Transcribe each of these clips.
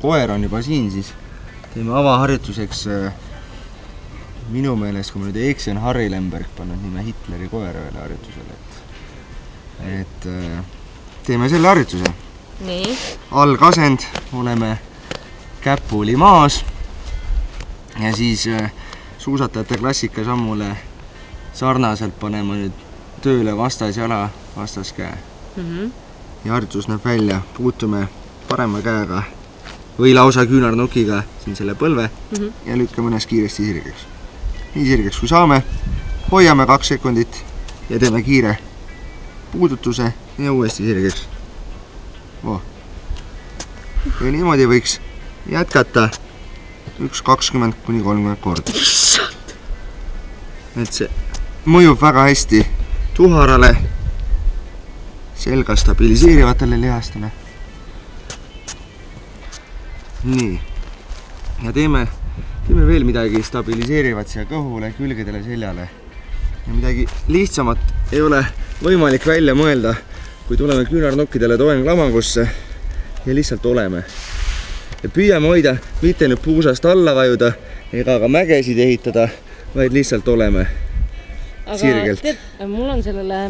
koer on juba siin, siis teeme avaharjutuseks minu meelest, kui ma nüüd ei eksi, on Harry Lemberg pannud nime Hitleri koera ühele harjutusele. Et teeme selle harjutuse. Nii. Algasend, oleme käpuli maas ja siis suusatajate klassika sammule sarnaselt paneme nüüd tööle vastasjala, vastaskäe. Ja harjutus näeb välja, puutume parema käega või lausa küünarnukiga siin selle põlve ja lükkame ennast kiiresti sirgeks. Nii sirgeks kui saame, hoiame 2 sekundit ja teeme kiire puudutuse ja uuesti sirgeks. Ja niimoodi võiks jätkata 20–30 korda. Et see mõjub väga hästi tuharale, selga stabiliseerivatele lihastele. Nii. Ja teeme veel midagi stabiliseerivat siia kõhule, külgedele, seljale. Ja midagi lihtsamat ei ole võimalik välja mõelda, kui tuleme küünarnukkidele toenglamangusse ja lihtsalt oleme. Ja püüame hoida, mitte nüüd puusast alla vajuda ega ka mägesid ehitada, vaid lihtsalt oleme sirgelt. Aga mul on sellele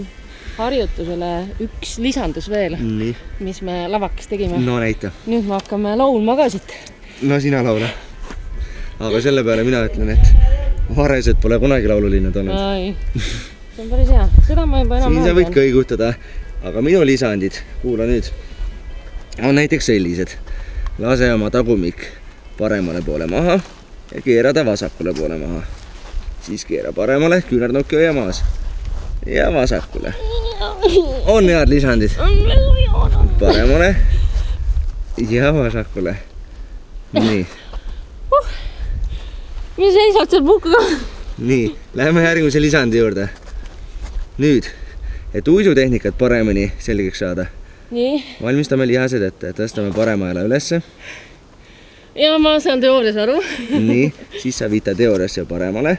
harjutusele üks lisandus veel, mis me lavakast tegime. No näita. Nüüd me hakkame laulma ka siit. No sina laula. Aga selle peale mina ütlen, et varesed pole kunagi laululinnad olnud. Ai, see on päris hea. Seda ma juba enam siin sa võid kõigutada, aga minu lisandid, kuula nüüd, on näiteks sellised. Lase oma tagumik paremale poole maha ja keerada vasakule poole maha. Siis keera paremale, küünarnukki hoia maas. Ja vasakule. On head lisandid. Paremale ja vasakule. Nii. Mis seisad seal puhkuga? Nii, läheme järgmise lisandi juurde. Nüüd, et uisutehnikat paremini selgeks saada. Nii. Valmistame lihased ette, tõstame parema jala ülesse. Ja ma saan teoorias aru. Nii, siis sa viita teooriasse paremale.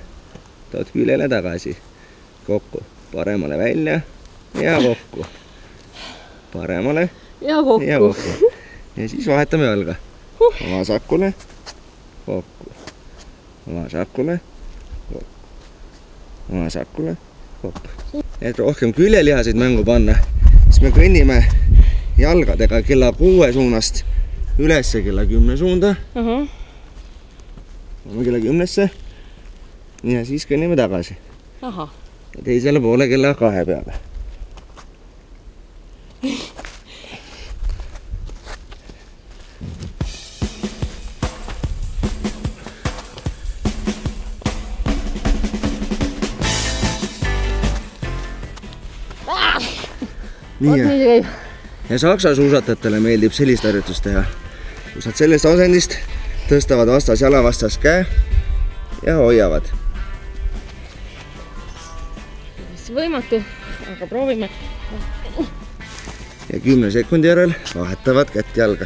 Tood küljele tagasi. Kokku. Paremale välja ja kokku. Paremale ja kokku. Ja siis vahetame jalga. Vasakule, kokku. Vasakule, kokku. Vasakule, kokku. Et rohkem küljelihaseid mängu panna, siis me kõnnime jalgadega kella 6 suunast ülesse kella 10 suunda. Kella 10-sse. Ja siis kõnnime tagasi. Ja teisele poole kella 2 peale. Nii, ja saksa suusatajatele meeldib sellist harjutust teha. Kus nad sellest asendist tõstavad vastas jala, vastas käe ja hoiavad. Võimatu, aga proovime. Ja 10 sekundi järel vahetavad kätt jalga.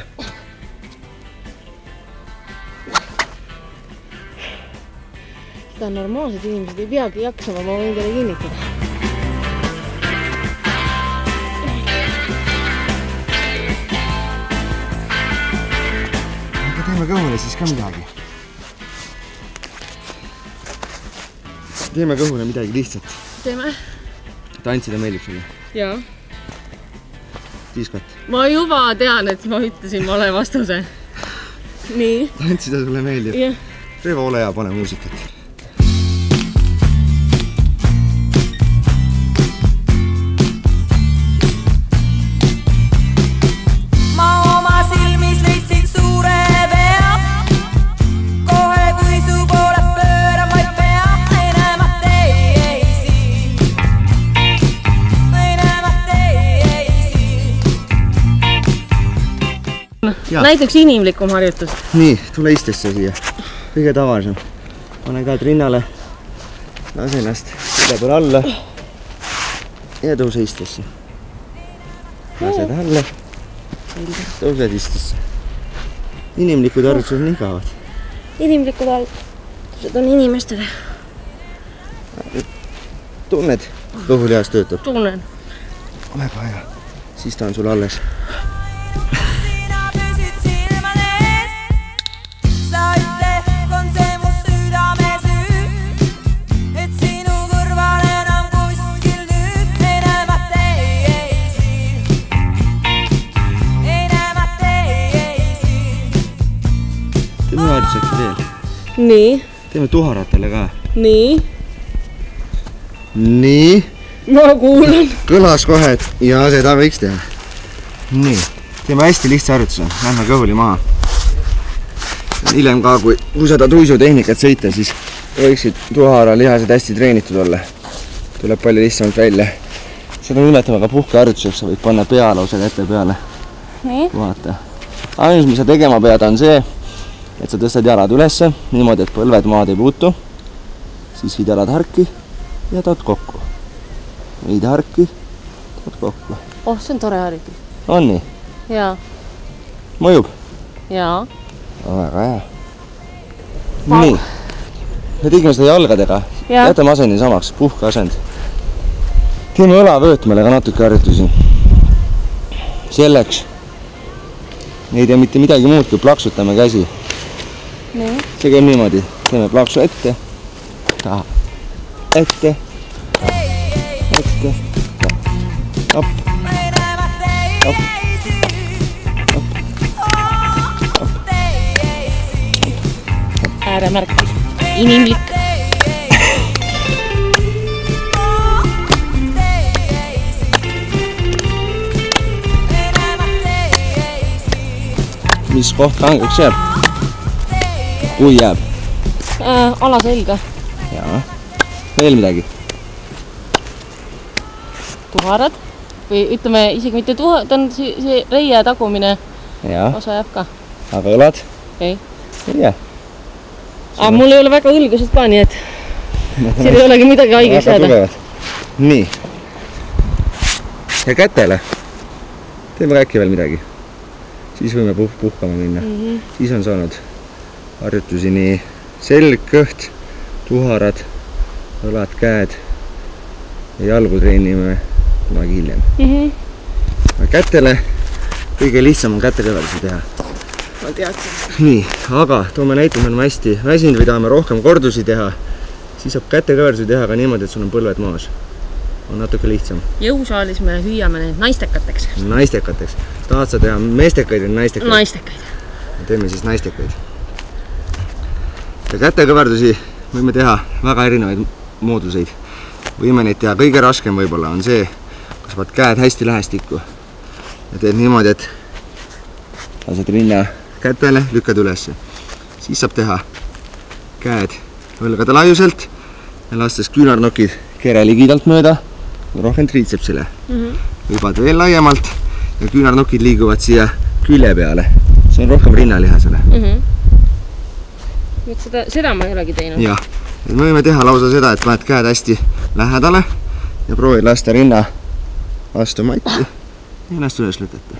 Seda normaalsed inimesed ei peagi jaksama, ma võin teile kinnitada. Aga teeme kõhule siis ka midagi. Teeme kõhule midagi lihtsalt. Teeme. Tantsida meeldib sulle? Jaa. Diskat? Ma juba tean, et ma ütlesin vale vastuse. Nii. Tantsida sulle meeldib? Jah. Reeva, ole hea, pane muusikat. Näiteks inimlikum harjutus. Nii, tule istesse siia. Kõige tavalisem. Pane käed rinnale. Lase ennast üle peal alla. Ja tõuse istesse. Lased alla. Tõused istesse. Inimlikud harjutused on igavad. Inimlikud harjutused on inimestele. Tunned, kõhulihas töötab? Tunnen. Väga hea. Siis ta on sul alles. nii. Teeme tuharatele ka. Nii. Nii. Ma kuulan. Kõlas kohe, et ja seda võiks teha. Nii. Teeme hästi lihtsa harjutuse. Lähme kõhuli maha. Hiljem ka, kui seda tuisutehnikat sõita, siis võiksid tuharalihased hästi treenitud olla. Tuleb palju lihtsamalt välja. Seda nimetame ka puhkeharjutuseks. Sa võid panna pealause käte peale. Nii. Vaata. Ainus, mis sa tegema pead, on see, et sa tõstad jalad ülesse, niimoodi, et põlved maad ei puutu. Siis viid jalad harki ja tood kokku. Viid harki, tood kokku. Oh, see on tore harjutus. On nii? Jaa. Mõjub? Jaa. Väga hea. Nii. Me tegime seda jalgadega. Jätame asendi samaks. Puhke asend. Teeme õlavöötmele ka natuke harjutusi. Selleks ei tee mitte midagi muud, kui plaksutame käsi. Nii. See käib niimoodi. Teeme plaksu ette, taha, ette, ette, tapp, tapp, tapp. Ääremärkis. Inimlik. Mis koht kangeks jääb? Kui jääb? Alaselga. Jaa. Veel midagi? Tuharad. Või ütleme isegi mitte tuharad, on see reie tagumine osa jääb ka. Aga õlad? Ei. Ei jää. Aga mul ei ole väga õlgused ka, nii et siin ei olegi midagi haigeks jääda. Nii. Ja kätele. Teeme äkki veel midagi. Siis võime puhkama minna. Siis on saanud harjutusi nii selg, kõht, tuharad, õlad, käed ja jalgu treenime kunagi hiljem. Kätele kõige lihtsam on kätekõverdusi teha. Ma teadsin. Nii, aga toome näite, me oleme hästi väsinud või tahame rohkem kordusi teha, siis saab kätekõverdusi teha ka niimoodi, et sul on põlved maas. On natuke lihtsam. Jõusaalis me hüüame neid naistekateks. Naistekateks. Tahad sa teha meestekaid või naistekaid? Naistekaid. Teeme siis naistekaid. Ja kätekõverdusi võime teha väga erinevaid mooduseid. Võime neid teha, kõige raskem võib-olla on see, kas vaat käed hästi lähestikku. Ja teed niimoodi, et lased rinna kätele, lükkad ülesse. Siis saab teha käed õlgade laiuselt ja lastes küünarnokid kere ligidalt mööda, rohkem triitsepsile. Hüpad veel laiemalt ja küünarnokid liiguvad siia külje peale. See on rohkem rinnalihasele. Seda ma ei olegi teinud. Jah, et me võime teha lausa seda, et paned käed hästi lähedale ja proovid lasta rinna vastu matti ja ennast üles lükata.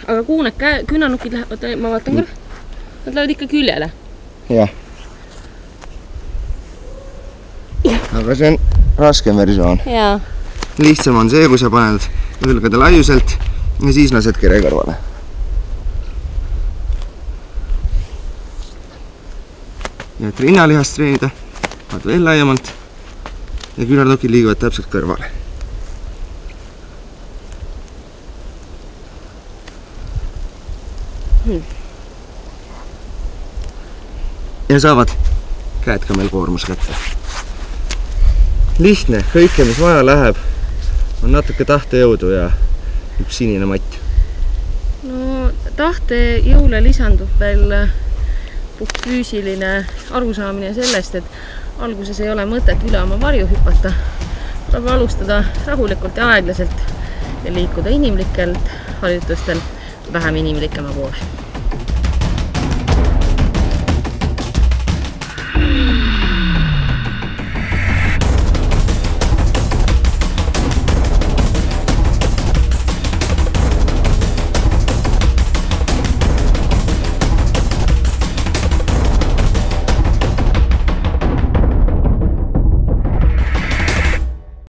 Aga kuhu need küünarnukid lähevad, ma vaatan küll, nad lähevad ikka küljele. Jah. Aga see on raskem versioon. Jaa. Lihtsam on see, kui sa paned õlgade laiuselt ja siis lased kere kõrvale. Ja et rinnalihast treenida, vaat veel laiemalt ja küünarnokid liiguvad täpselt kõrvale. Ja saavad käed ka meil koormus kätte. Lihtne, kõike mis vaja läheb, on natuke tahtejõudu ja üks sinine matt. No tahtejõule lisandub veel puhtfüüsiline arusaamine sellest, et alguses ei ole mõtet üle oma varju hüpata. Tuleb alustada rahulikult ja aeglaselt ja liikuda inimlikelt harjutustel vähem inimlikema poole.